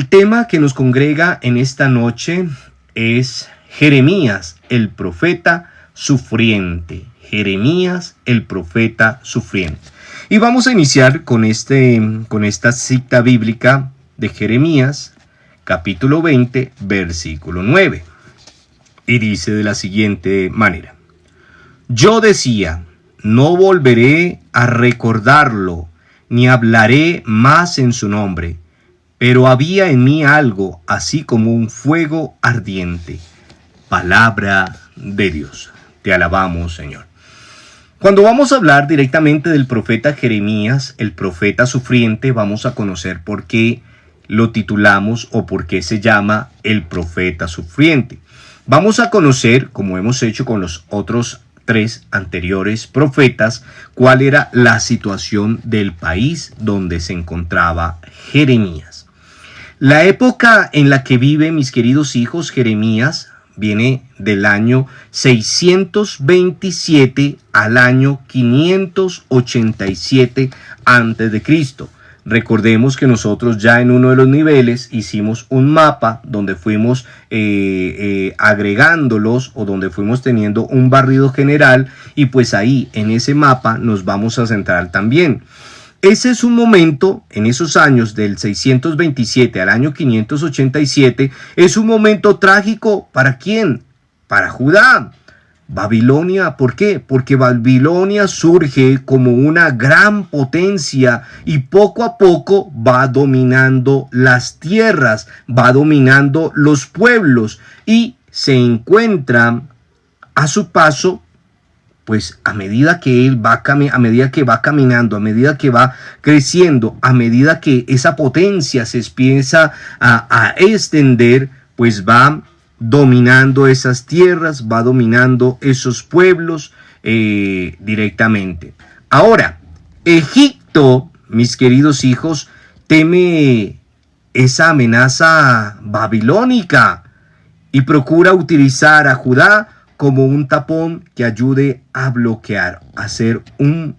El tema que nos congrega en esta noche es Jeremías, el profeta sufriente. Jeremías, el profeta sufriente. Y vamos a iniciar con esta cita bíblica de Jeremías, capítulo 20, versículo 9. Y dice de la siguiente manera: Yo decía, no volveré a recordarlo, ni hablaré más en su nombre. Pero había en mí algo así como un fuego ardiente. Palabra de Dios. Te alabamos, Señor. Cuando vamos a hablar directamente del profeta Jeremías, el profeta sufriente, vamos a conocer por qué lo titulamos o por qué se llama el profeta sufriente. Vamos a conocer, como hemos hecho con los otros 3 anteriores profetas, cuál era la situación del país donde se encontraba Jeremías. La época en la que vive, mis queridos hijos, Jeremías viene del año 627 al año 587 a.C. Recordemos que nosotros ya en uno de los niveles hicimos un mapa donde fuimos agregándolos o donde fuimos teniendo un barrido general, y pues ahí en ese mapa nos vamos a centrar también. Ese es un momento, en esos años del 627 al año 587, es un momento trágico. ¿Para quién? Para Judá. Babilonia, ¿por qué? Porque Babilonia surge como una gran potencia y poco a poco va dominando las tierras, va dominando los pueblos y se encuentra a su paso. Pues a medida que él va caminando, a medida que va creciendo, a medida que esa potencia se empieza a extender, pues va dominando esas tierras, va dominando esos pueblos directamente. Ahora, Egipto, mis queridos hijos, teme esa amenaza babilónica y procura utilizar a Judá como un tapón que ayude a bloquear, a hacer un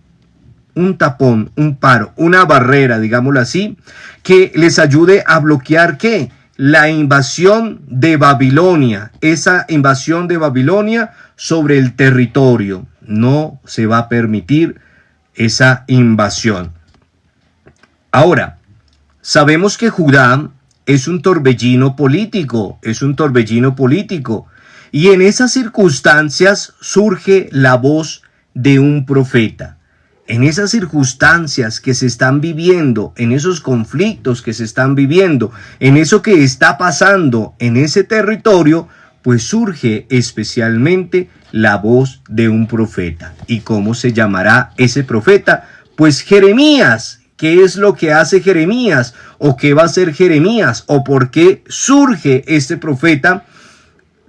tapón, un paro, una barrera, digámoslo así, que les ayude a bloquear ¿qué? La invasión de Babilonia, esa invasión de Babilonia sobre el territorio. No se va a permitir esa invasión. Ahora, sabemos que Judá es un torbellino político, y en esas circunstancias surge la voz de un profeta. En esas circunstancias que se están viviendo, en esos conflictos que se están viviendo, en eso que está pasando en ese territorio, pues surge especialmente la voz de un profeta. ¿Y cómo se llamará ese profeta? Pues Jeremías. ¿Qué es lo que hace Jeremías? ¿O qué va a hacer Jeremías? ¿O por qué surge este profeta?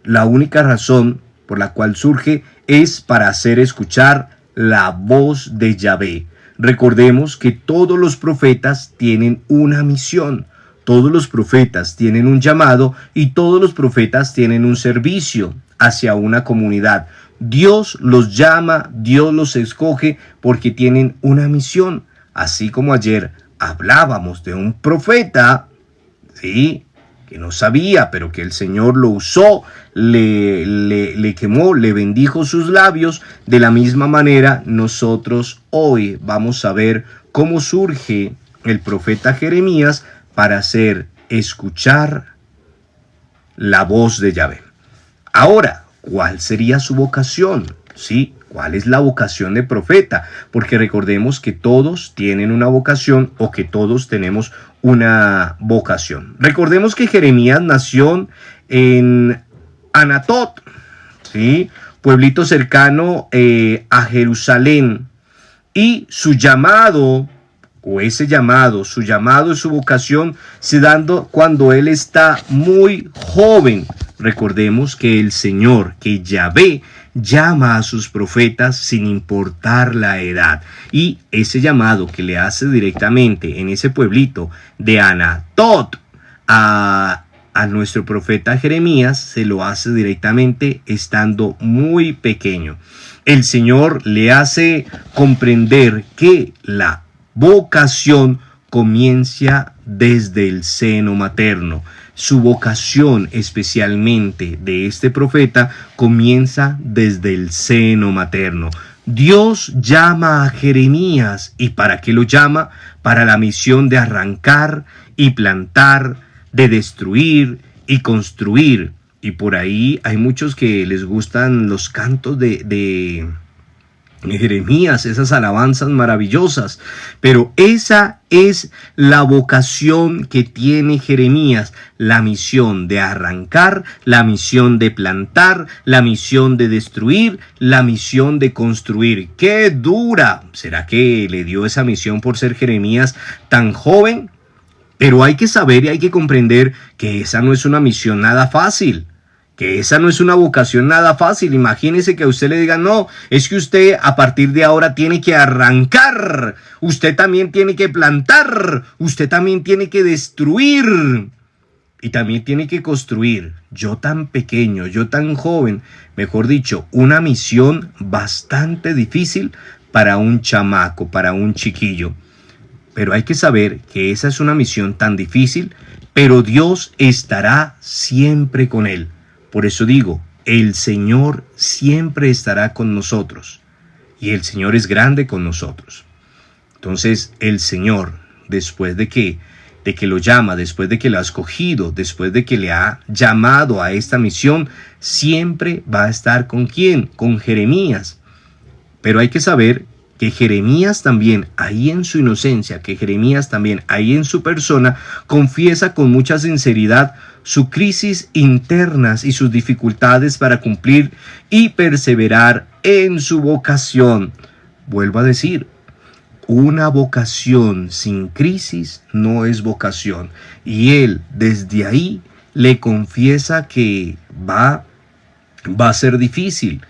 La única razón por la cual surge es para hacer escuchar la voz de Yahvé. Recordemos que todos los profetas tienen una misión, todos los profetas tienen un llamado y todos los profetas tienen un servicio hacia una comunidad. Dios los llama, Dios los escoge porque tienen una misión. Así como ayer hablábamos de un profeta, ¿sí?, que no sabía, pero que el Señor lo usó, le quemó, le bendijo sus labios. De la misma manera, nosotros hoy vamos a ver cómo surge el profeta Jeremías para hacer escuchar la voz de Yahvé. Ahora, ¿cuál sería su vocación? ¿Sí? ¿Cuál es la vocación de profeta? Porque recordemos que todos tienen una vocación o que todos tenemos una vocación. Recordemos que Jeremías nació en Anatot, ¿sí?, pueblito cercano a Jerusalén, y su llamado y su vocación se dando cuando él está muy joven. Recordemos que el Señor, que Yahvé, llama a sus profetas sin importar la edad, y ese llamado que le hace directamente en ese pueblito de Anatot a nuestro profeta Jeremías, se lo hace directamente estando muy pequeño. El Señor le hace comprender que la vocación comienza desde el seno materno. Su vocación especialmente de este profeta comienza desde el seno materno. Dios llama a Jeremías. ¿Y para qué lo llama? Para la misión de arrancar y plantar, de destruir y construir. Y por ahí hay muchos que les gustan los cantos de Jeremías, esas alabanzas maravillosas, pero esa es la vocación que tiene Jeremías, la misión de arrancar, la misión de plantar, la misión de destruir, la misión de construir. ¡Qué dura! ¿Será que le dio esa misión por ser Jeremías tan joven? Pero hay que saber y hay que comprender que esa no es una misión nada fácil. Que esa no es una vocación nada fácil. Imagínese que a usted le digan, no, es que usted a partir de ahora tiene que arrancar, usted también tiene que plantar, usted también tiene que destruir y también tiene que construir. Yo tan pequeño, yo tan joven, mejor dicho, una misión bastante difícil para un chamaco, para un chiquillo. Pero hay que saber que esa es una misión tan difícil, pero Dios estará siempre con él. Por eso digo, el Señor siempre estará con nosotros y el Señor es grande con nosotros. Entonces el Señor, después de que lo llama, después de que lo ha escogido, después de que le ha llamado a esta misión, siempre va a estar ¿con quién? Con Jeremías. Pero hay que saber que Jeremías también, ahí en su inocencia, que Jeremías también, ahí en su persona, confiesa con mucha sinceridad sus crisis internas y sus dificultades para cumplir y perseverar en su vocación. Vuelvo a decir, una vocación sin crisis no es vocación. Y él desde ahí le confiesa que va a ser difícil.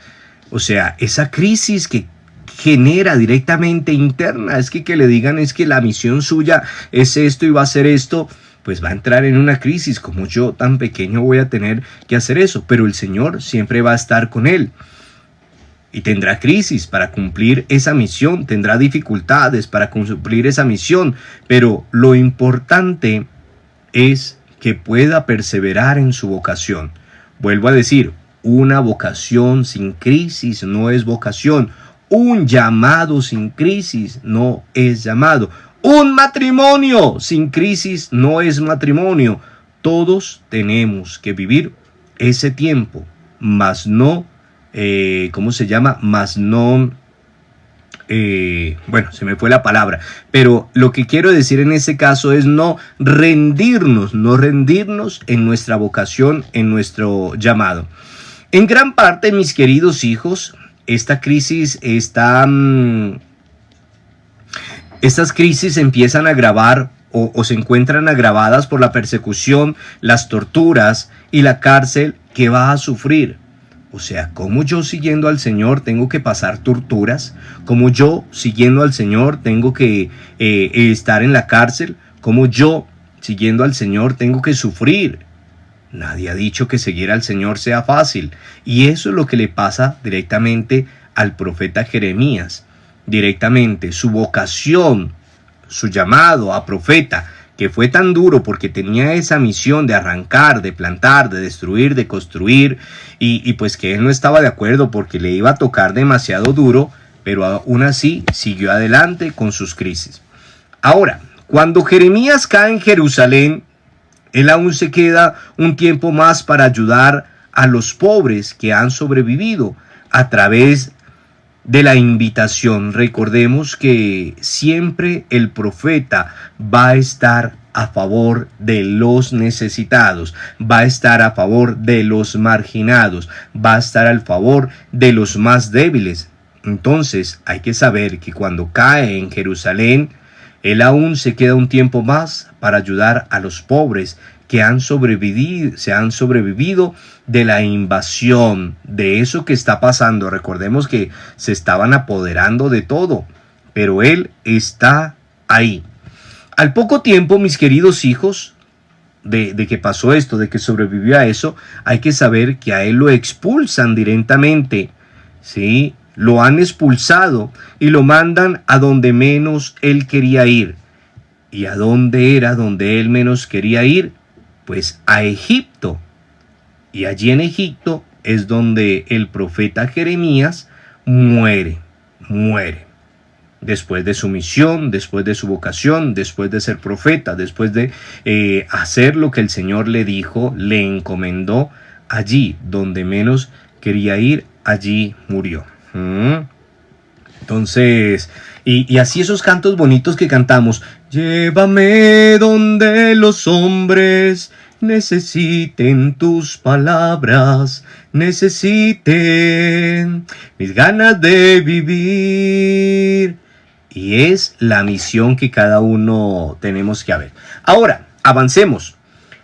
O sea, esa crisis que genera directamente interna, es que le digan es que la misión suya es esto y va a hacer esto, pues va a entrar en una crisis. Como yo tan pequeño voy a tener que hacer eso, pero el Señor siempre va a estar con él y tendrá crisis para cumplir esa misión, tendrá dificultades para cumplir esa misión, pero lo importante es que pueda perseverar en su vocación. Vuelvo a decir, una vocación sin crisis no es vocación. Un llamado sin crisis no es llamado. Un matrimonio sin crisis no es matrimonio. Todos tenemos que vivir ese tiempo, mas no, bueno, se me fue la palabra, pero lo que quiero decir en este caso es no rendirnos en nuestra vocación, en nuestro llamado. En gran parte, mis queridos hijos, estas crisis empiezan a agravar o se encuentran agravadas por la persecución, las torturas y la cárcel que va a sufrir. O sea, ¿cómo yo siguiendo al Señor tengo que pasar torturas? ¿Cómo yo siguiendo al Señor tengo que estar en la cárcel? ¿Cómo yo siguiendo al Señor tengo que sufrir? Nadie ha dicho que seguir al Señor sea fácil. Y eso es lo que le pasa directamente al profeta Jeremías. Directamente, su vocación, su llamado a profeta, que fue tan duro porque tenía esa misión de arrancar, de plantar, de destruir, de construir, y pues que él no estaba de acuerdo porque le iba a tocar demasiado duro, pero aún así siguió adelante con sus crisis. Ahora, cuando Jeremías cae en Jerusalén, él aún se queda un tiempo más para ayudar a los pobres que han sobrevivido a través de la invitación. Recordemos que siempre el profeta va a estar a favor de los necesitados, va a estar a favor de los marginados, va a estar a favor de los más débiles. Entonces hay que saber que cuando cae en Jerusalén, él aún se queda un tiempo más para ayudar a los pobres que se han sobrevivido de la invasión, de eso que está pasando. Recordemos que se estaban apoderando de todo, pero él está ahí. Al poco tiempo, mis queridos hijos, de que pasó esto, de que sobrevivió a eso, hay que saber que a él lo expulsan directamente, ¿sí? Lo han expulsado y lo mandan a donde menos él quería ir. ¿Y a dónde era donde él menos quería ir? Pues a Egipto. Y allí en Egipto es donde el profeta Jeremías muere. Después de su misión, después de su vocación, después de ser profeta, después de hacer lo que el Señor le dijo, le encomendó, allí donde menos quería ir, allí murió. Entonces, y así esos cantos bonitos que cantamos, llévame donde los hombres necesiten tus palabras, necesiten mis ganas de vivir. Y es la misión que cada uno tenemos que haber. Ahora, avancemos.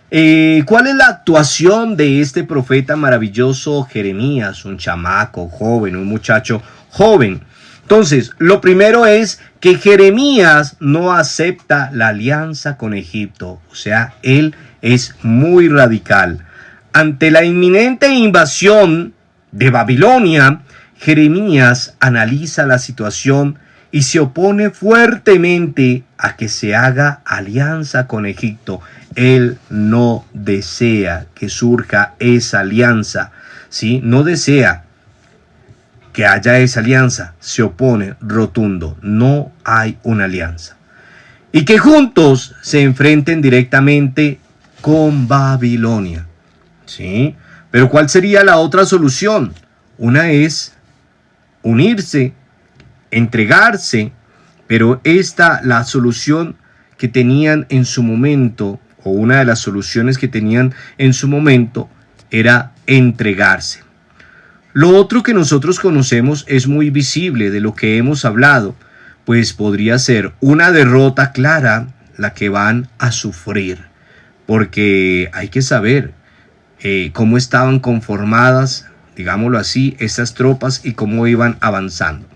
¿Cuál es la actuación de este profeta maravilloso Jeremías? Un chamaco joven, un muchacho joven. Entonces, lo primero es que Jeremías no acepta la alianza con Egipto. O sea, él es muy radical. Ante la inminente invasión de Babilonia, Jeremías analiza la situación y se opone fuertemente a que se haga alianza con Egipto. Él no desea que surja esa alianza, ¿sí? No desea que haya esa alianza, se opone rotundo, no hay una alianza. Y que juntos se enfrenten directamente con Babilonia, ¿sí? Pero ¿cuál sería la otra solución? Una es unirse, entregarse, pero la solución que tenían en su momento, o una de las soluciones que tenían en su momento, era entregarse. Lo otro que nosotros conocemos es muy visible de lo que hemos hablado, pues podría ser una derrota clara la que van a sufrir, porque hay que saber cómo estaban conformadas, digámoslo así, estas tropas y cómo iban avanzando.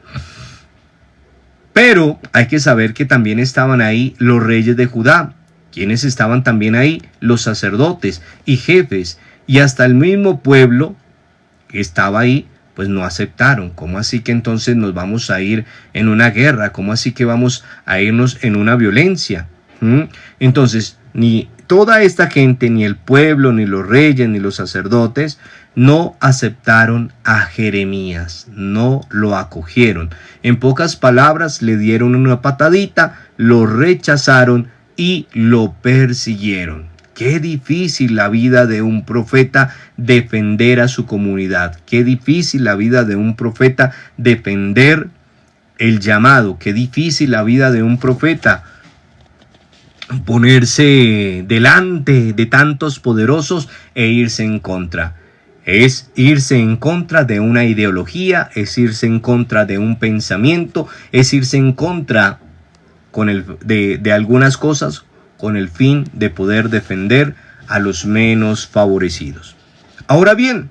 Pero hay que saber que también estaban ahí los reyes de Judá. ¿Quiénes estaban también ahí? Los sacerdotes y jefes, y hasta el mismo pueblo que estaba ahí, pues no aceptaron. ¿Cómo así que entonces nos vamos a ir en una guerra? ¿Cómo así que vamos a irnos en una violencia? Entonces, ni toda esta gente, ni el pueblo, ni los reyes, ni los sacerdotes, no aceptaron a Jeremías, no lo acogieron. En pocas palabras, le dieron una patadita, lo rechazaron y lo persiguieron. Qué difícil la vida de un profeta defender a su comunidad. Qué difícil la vida de un profeta defender el llamado. Qué difícil la vida de un profeta ponerse delante de tantos poderosos e irse en contra. Es irse en contra de una ideología, es irse en contra de un pensamiento, es irse en contra de algunas cosas con el fin de poder defender a los menos favorecidos. Ahora bien,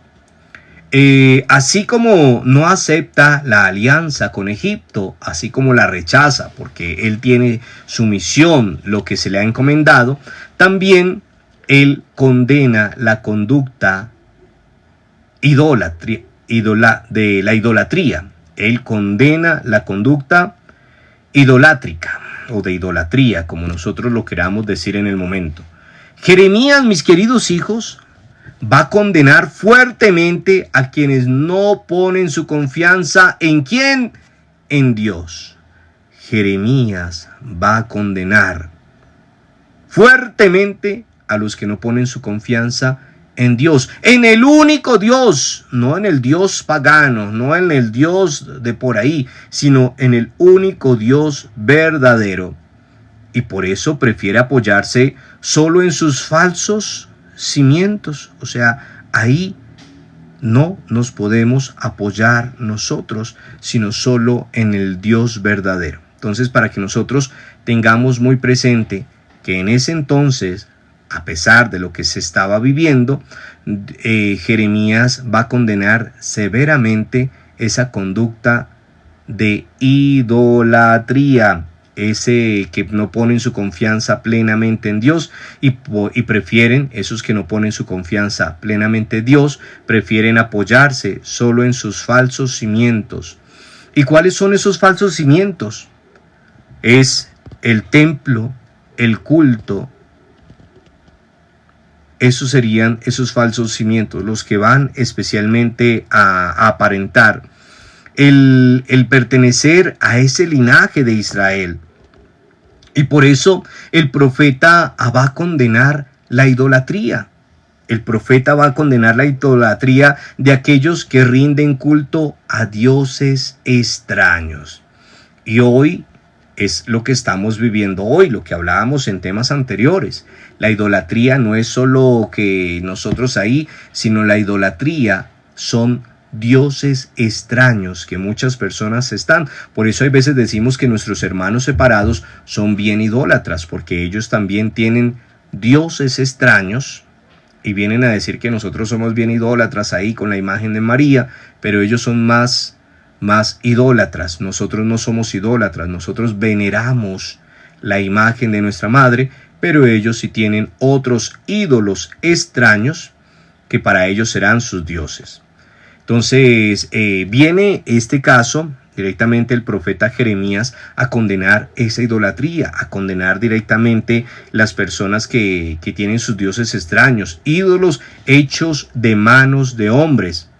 así como no acepta la alianza con Egipto, así como la rechaza porque él tiene su misión, lo que se le ha encomendado, también él condena la conducta de la idolatría. Él condena la conducta idolátrica o de idolatría, como nosotros lo queramos decir en el momento. Jeremías, mis queridos hijos, va a condenar fuertemente a quienes no ponen su confianza ¿en quién? En Dios. Jeremías va a condenar fuertemente a los que no ponen su confianza en Dios, en el único Dios, no en el Dios pagano, no en el Dios de por ahí, sino en el único Dios verdadero. Y por eso prefiere apoyarse solo en sus falsos cimientos. O sea, ahí no nos podemos apoyar nosotros, sino solo en el Dios verdadero. Entonces, para que nosotros tengamos muy presente que en ese entonces, a pesar de lo que se estaba viviendo, Jeremías va a condenar severamente esa conducta de idolatría, ese que no ponen su confianza plenamente en Dios y prefieren, esos que no ponen su confianza plenamente en Dios, prefieren apoyarse solo en sus falsos cimientos. ¿Y cuáles son esos falsos cimientos? Es el templo el culto, esos serían esos falsos cimientos, los que van especialmente a aparentar el pertenecer a ese linaje de Israel. Y por eso el profeta va a condenar la idolatría. El profeta va a condenar la idolatría de aquellos que rinden culto a dioses extraños. Y hoy es lo que estamos viviendo hoy, lo que hablábamos en temas anteriores. La idolatría no es solo que nosotros ahí, sino la idolatría son dioses extraños que muchas personas están. Por eso hay veces decimos que nuestros hermanos separados son bien idólatras, porque ellos también tienen dioses extraños y vienen a decir que nosotros somos bien idólatras ahí con la imagen de María, pero ellos son más idólatras. Nosotros no somos idólatras, nosotros veneramos la imagen de nuestra madre, pero ellos sí tienen otros ídolos extraños que para ellos serán sus dioses. Entonces viene este caso directamente el profeta Jeremías a condenar esa idolatría, a condenar directamente las personas que tienen sus dioses extraños, ídolos hechos de manos de hombres,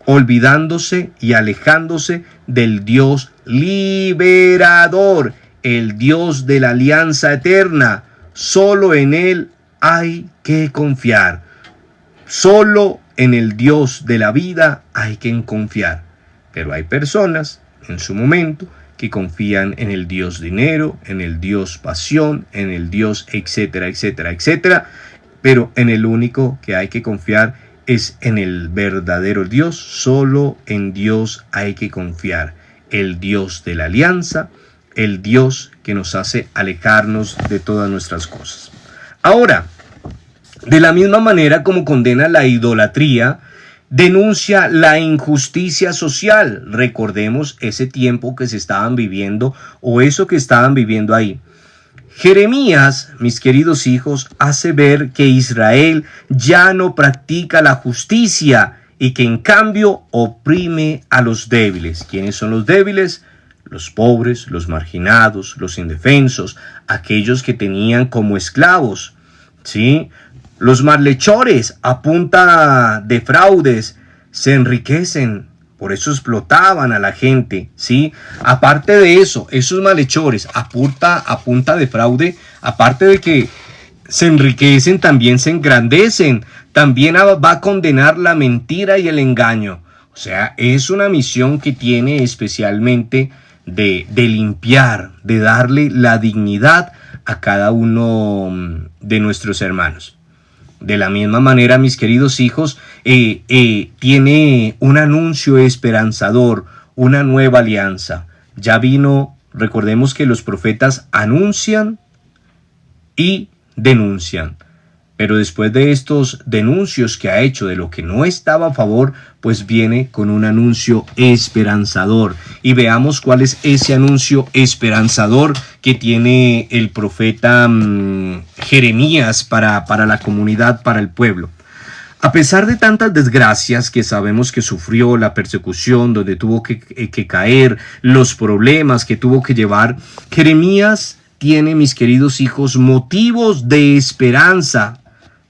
olvidándose y alejándose del Dios liberador, el Dios de la alianza eterna. Solo en Él hay que confiar. Solo en el Dios de la vida hay que confiar. Pero hay personas en su momento que confían en el Dios dinero, en el Dios pasión, en el Dios etcétera, etcétera, etcétera. Pero en el único que hay que confiar es en el verdadero Dios. Solo en Dios hay que confiar. El Dios de la alianza, el Dios que nos hace alejarnos de todas nuestras cosas. Ahora, de la misma manera como condena la idolatría, denuncia la injusticia social. Recordemos ese tiempo que se estaban viviendo o eso que estaban viviendo ahí. Jeremías, mis queridos hijos, hace ver que Israel ya no practica la justicia y que en cambio oprime a los débiles. ¿Quiénes son los débiles? Los pobres, los marginados, los indefensos, aquellos que tenían como esclavos, ¿sí? Los malhechores a punta de fraudes se enriquecen, por eso explotaban a la gente, ¿sí? Aparte de eso, esos malhechores a punta de fraude, aparte de que se enriquecen, también se engrandecen. También va a condenar la mentira y el engaño. O sea, es una misión que tiene especialmente de limpiar, de darle la dignidad a cada uno de nuestros hermanos. De la misma manera, mis queridos hijos, tiene un anuncio esperanzador, una nueva alianza. Ya vino, recordemos que los profetas anuncian y denuncian. Pero después de estos denuncios que ha hecho de lo que no estaba a favor, pues viene con un anuncio esperanzador. Y veamos cuál es ese anuncio esperanzador que tiene el profeta Jeremías para la comunidad, para el pueblo. A pesar de tantas desgracias que sabemos que sufrió, la persecución donde tuvo que caer, los problemas que tuvo que llevar, Jeremías tiene, mis queridos hijos, motivos de esperanza.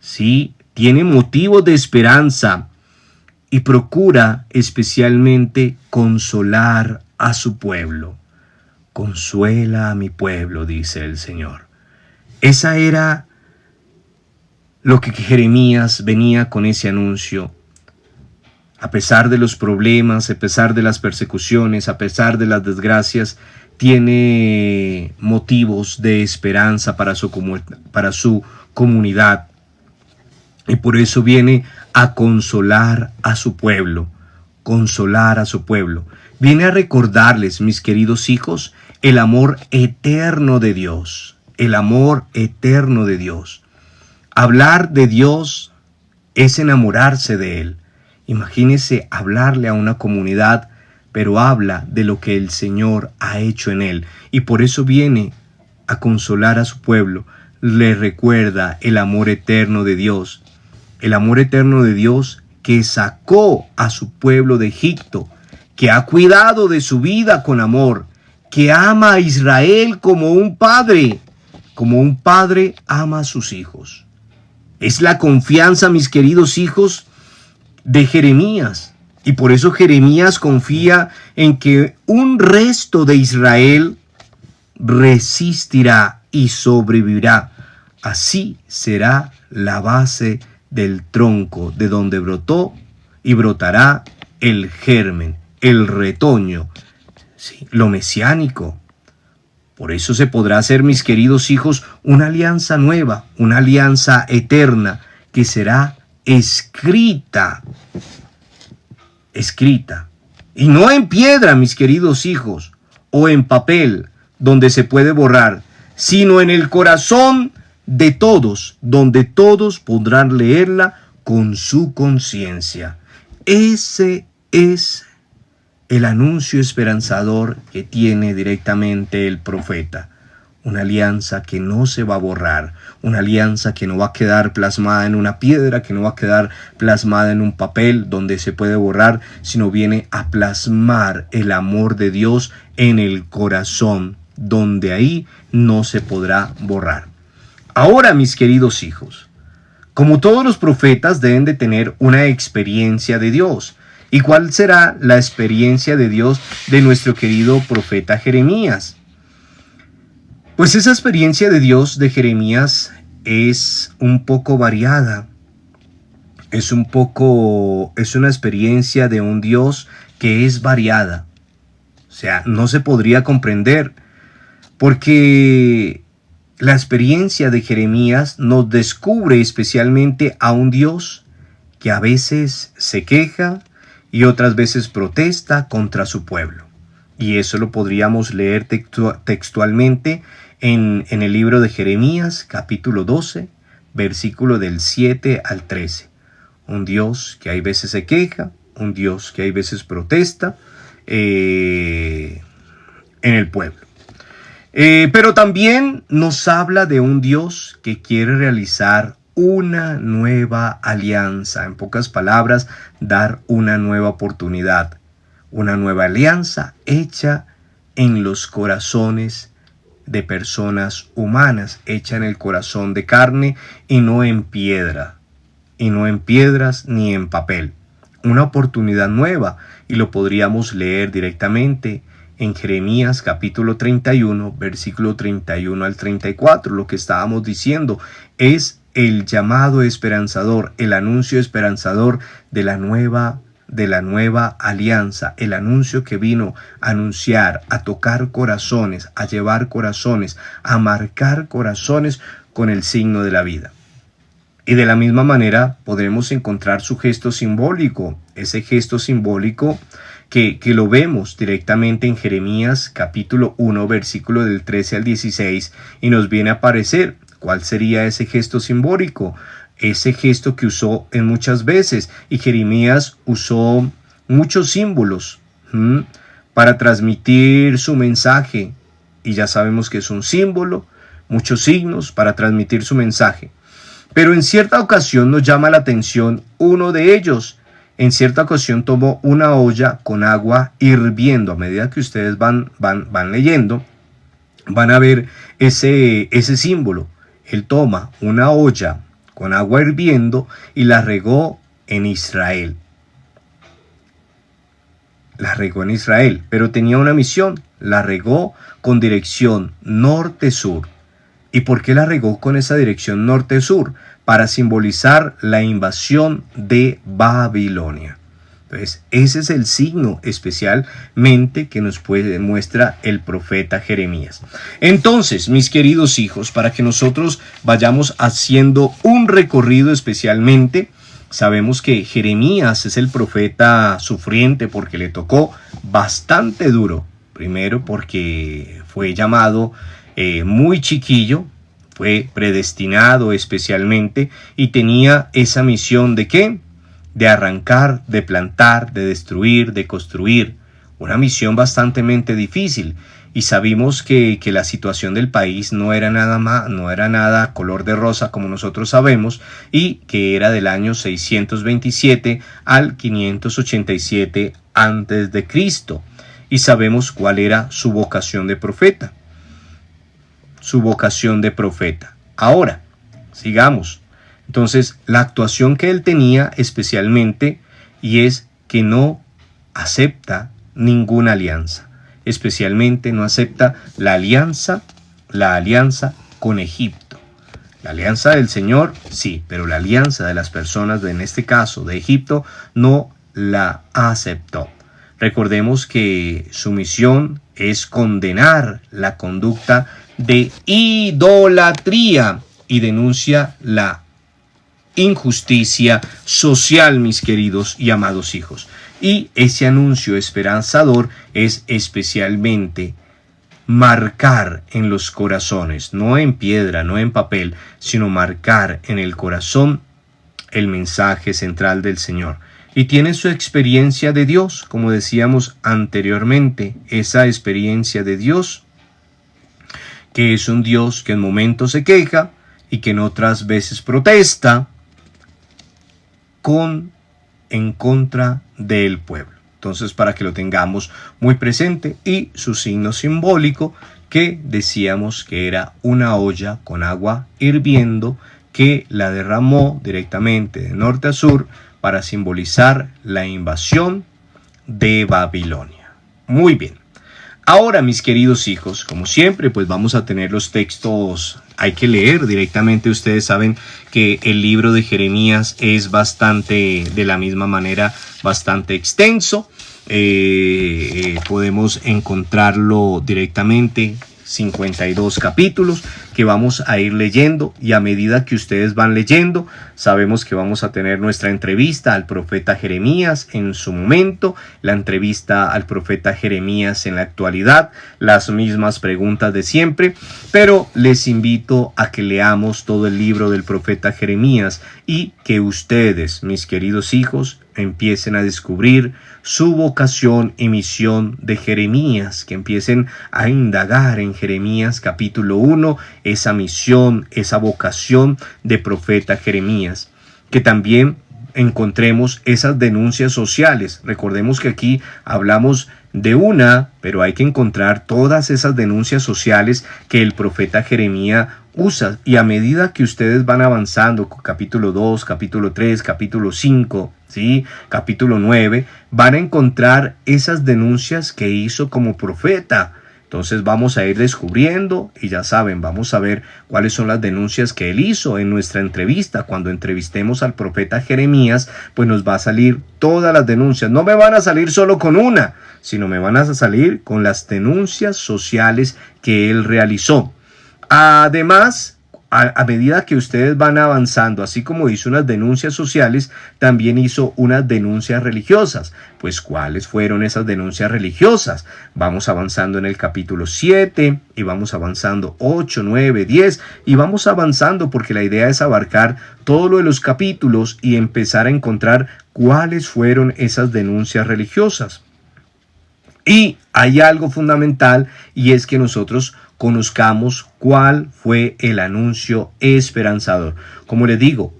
Sí, tiene motivos de esperanza y procura especialmente consolar a su pueblo. Consuela a mi pueblo, dice el Señor. Esa era lo que Jeremías venía con ese anuncio. A pesar de los problemas, a pesar de las persecuciones, a pesar de las desgracias, tiene motivos de esperanza para su comunidad. Y por eso viene a consolar a su pueblo, consolar a su pueblo. Viene a recordarles, mis queridos hijos, el amor eterno de Dios, el amor eterno de Dios. Hablar de Dios es enamorarse de Él. Imagínese hablarle a una comunidad, pero habla de lo que el Señor ha hecho en Él. Y por eso viene a consolar a su pueblo. Le recuerda el amor eterno de Dios. El amor eterno de Dios que sacó a su pueblo de Egipto, que ha cuidado de su vida con amor, que ama a Israel como un padre, como un padre ama a sus hijos. Es la confianza, mis queridos hijos, de Jeremías. Y por eso Jeremías confía en que un resto de Israel resistirá y sobrevivirá. Así será la base del tronco de donde brotó y brotará el germen, el retoño, sí, lo mesiánico. Por eso se podrá hacer, mis queridos hijos, una alianza nueva, una alianza eterna que será escrita, y no en piedra, mis queridos hijos, o en papel, donde se puede borrar, sino en el corazón de todos, donde todos podrán leerla con su conciencia. Ese es el anuncio esperanzador que tiene directamente el profeta. Una alianza que no se va a borrar, una alianza que no va a quedar plasmada en una piedra, que no va a quedar plasmada en un papel donde se puede borrar, sino viene a plasmar el amor de Dios en el corazón, donde ahí no se podrá borrar. Ahora, mis queridos hijos, como todos los profetas deben de tener una experiencia de Dios. ¿Y cuál será la experiencia de Dios de nuestro querido profeta Jeremías? Pues esa experiencia de Dios de Jeremías es un poco variada. Es una experiencia de un Dios que es variada. O sea, no se podría comprender porque la experiencia de Jeremías nos descubre especialmente a un Dios que a veces se queja y otras veces protesta contra su pueblo. Y eso lo podríamos leer textualmente en el libro de Jeremías, capítulo 12, versículo del 7 al 13. Un Dios que hay veces se queja, un Dios que hay veces protesta en el pueblo. Pero también nos habla de un Dios que quiere realizar una nueva alianza. En pocas palabras, dar una nueva oportunidad. Una nueva alianza hecha en los corazones de personas humanas, hecha en el corazón de carne y no en piedra. Y no en piedras ni en papel. Una oportunidad nueva, y lo podríamos leer directamente en Jeremías capítulo 31, versículo 31 al 34. Lo que estábamos diciendo es el llamado esperanzador, el anuncio esperanzador de la nueva alianza, el anuncio que vino a anunciar, a tocar corazones, a llevar corazones, a marcar corazones con el signo de la vida. Y de la misma manera podremos encontrar su gesto simbólico, ese gesto simbólico que lo vemos directamente en Jeremías capítulo 1, versículo del 13 al 16, y nos viene a aparecer cuál sería ese gesto simbólico, ese gesto que usó en muchas veces, y Jeremías usó muchos símbolos para transmitir su mensaje, y ya sabemos que es un símbolo, muchos signos para transmitir su mensaje. Pero en cierta ocasión nos llama la atención uno de ellos. En cierta ocasión tomó una olla con agua hirviendo. A medida que ustedes van leyendo, van a ver ese símbolo. Él toma una olla con agua hirviendo y la regó en Israel. La regó en Israel, pero tenía una misión. La regó con dirección norte-sur. ¿Y por qué la regó con esa dirección norte-sur? Para simbolizar la invasión de Babilonia. Entonces, ese es el signo especialmente que nos muestra el profeta Jeremías. Entonces, mis queridos hijos, para que nosotros vayamos haciendo un recorrido especialmente, sabemos que Jeremías es el profeta sufriente porque le tocó bastante duro. Primero porque fue llamado muy chiquillo, fue predestinado especialmente y tenía esa misión ¿de qué? De arrancar, de plantar, de destruir, de construir. Una misión bastante difícil. Y sabimos que la situación del país no era nada color de rosa como nosotros sabemos, y que era del año 627 al 587 antes de Cristo. Y sabemos cuál era su vocación de profeta. su vocación de profeta. Ahora, sigamos. Entonces, la actuación que él tenía especialmente, y es que no acepta ninguna alianza. Especialmente no acepta la alianza con Egipto. La alianza del Señor, sí, pero la alianza de las personas, en este caso de Egipto, no la aceptó. Recordemos que su misión es condenar la conducta de idolatría y denuncia la injusticia social, mis queridos y amados hijos. Y ese anuncio esperanzador es especialmente marcar en los corazones, no en piedra, no en papel, sino marcar en el corazón el mensaje central del Señor. Y tiene su experiencia de Dios, como decíamos anteriormente, esa experiencia de Dios, que es un Dios que en momentos se queja y que en otras veces protesta en contra del pueblo. Entonces, para que lo tengamos muy presente, y su signo simbólico, que decíamos que era una olla con agua hirviendo, que la derramó directamente de norte a sur para simbolizar la invasión de Babilonia. Muy bien. Ahora, mis queridos hijos, como siempre, pues vamos a tener los textos, hay que leer directamente. Ustedes saben que el libro de Jeremías es bastante, de la misma manera, bastante extenso. Podemos encontrarlo directamente, 52 capítulos que vamos a ir leyendo, y a medida que ustedes van leyendo, sabemos que vamos a tener nuestra entrevista al profeta Jeremías en su momento, la entrevista al profeta Jeremías en la actualidad, las mismas preguntas de siempre, pero les invito a que leamos todo el libro del profeta Jeremías y que ustedes, mis queridos hijos, empiecen a descubrir su vocación y misión de Jeremías, que empiecen a indagar en Jeremías capítulo 1, esa misión, esa vocación de profeta Jeremías, que también encontremos esas denuncias sociales. Recordemos que aquí hablamos de una, pero hay que encontrar todas esas denuncias sociales que el profeta Jeremías usa, y a medida que ustedes van avanzando, capítulo 2, capítulo 3, capítulo 5, ¿sí? Capítulo 9, van a encontrar esas denuncias que hizo como profeta. Entonces vamos a ir descubriendo, y ya saben, vamos a ver cuáles son las denuncias que él hizo en nuestra entrevista. Cuando entrevistemos al profeta Jeremías, pues nos va a salir todas las denuncias. No me van a salir solo con una, sino me van a salir con las denuncias sociales que él realizó. Además, a medida que ustedes van avanzando, así como hizo unas denuncias sociales, también hizo unas denuncias religiosas. Pues, ¿cuáles fueron esas denuncias religiosas? Vamos avanzando en el capítulo 7 y vamos avanzando 8, 9, 10 y vamos avanzando, porque la idea es abarcar todo lo de los capítulos y empezar a encontrar cuáles fueron esas denuncias religiosas. Y hay algo fundamental, y es que nosotros conozcamos cuál fue el anuncio esperanzador. Como les digo,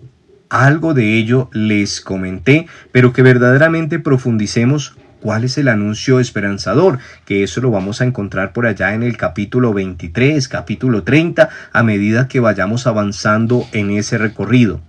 algo de ello les comenté, pero que verdaderamente profundicemos cuál es el anuncio esperanzador, que eso lo vamos a encontrar por allá en el capítulo 23, capítulo 30, a medida que vayamos avanzando en ese recorrido.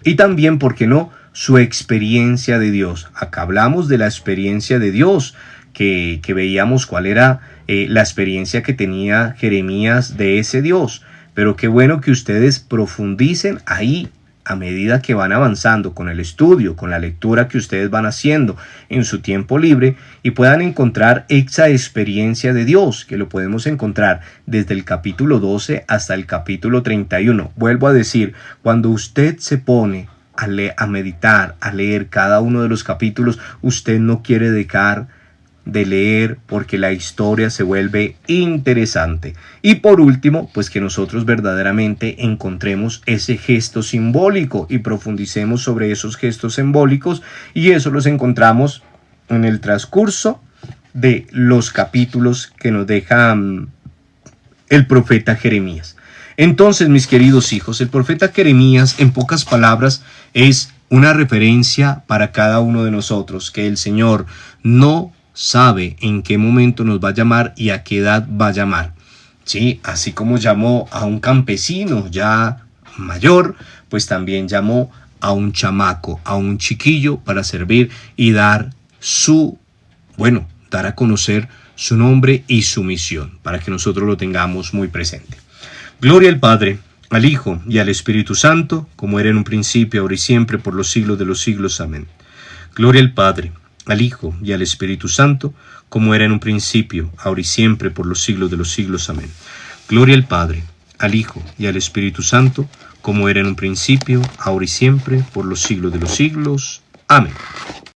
Y también, ¿por qué no?, su experiencia de Dios. Acá hablamos de la experiencia de Dios, que veíamos cuál era la experiencia que tenía Jeremías de ese Dios. Pero qué bueno que ustedes profundicen ahí a medida que van avanzando con el estudio, con la lectura que ustedes van haciendo en su tiempo libre, y puedan encontrar esa experiencia de Dios, que lo podemos encontrar desde el capítulo 12 hasta el capítulo 31. Vuelvo a decir, cuando usted se pone a meditar, a leer cada uno de los capítulos, usted no quiere dejar de leer, porque la historia se vuelve interesante. Y por último, pues que nosotros verdaderamente encontremos ese gesto simbólico y profundicemos sobre esos gestos simbólicos, y eso los encontramos en el transcurso de los capítulos que nos deja el profeta Jeremías. Entonces, mis queridos hijos, el profeta Jeremías, en pocas palabras, es una referencia para cada uno de nosotros, que el Señor no sabe en qué momento nos va a llamar y a qué edad va a llamar. ¿sí? Así como llamó a un campesino ya mayor, pues también llamó a un chamaco, a un chiquillo para servir y dar dar a conocer su nombre y su misión, para que nosotros lo tengamos muy presente. Gloria al Padre, al Hijo y al Espíritu Santo, como era en un principio, ahora y siempre, por los siglos de los siglos. Amén. Gloria al Padre, al Hijo y al Espíritu Santo, como era en un principio, ahora y siempre, por los siglos de los siglos. Amén. Gloria al Padre, al Hijo y al Espíritu Santo, como era en un principio, ahora y siempre, por los siglos de los siglos. Amén.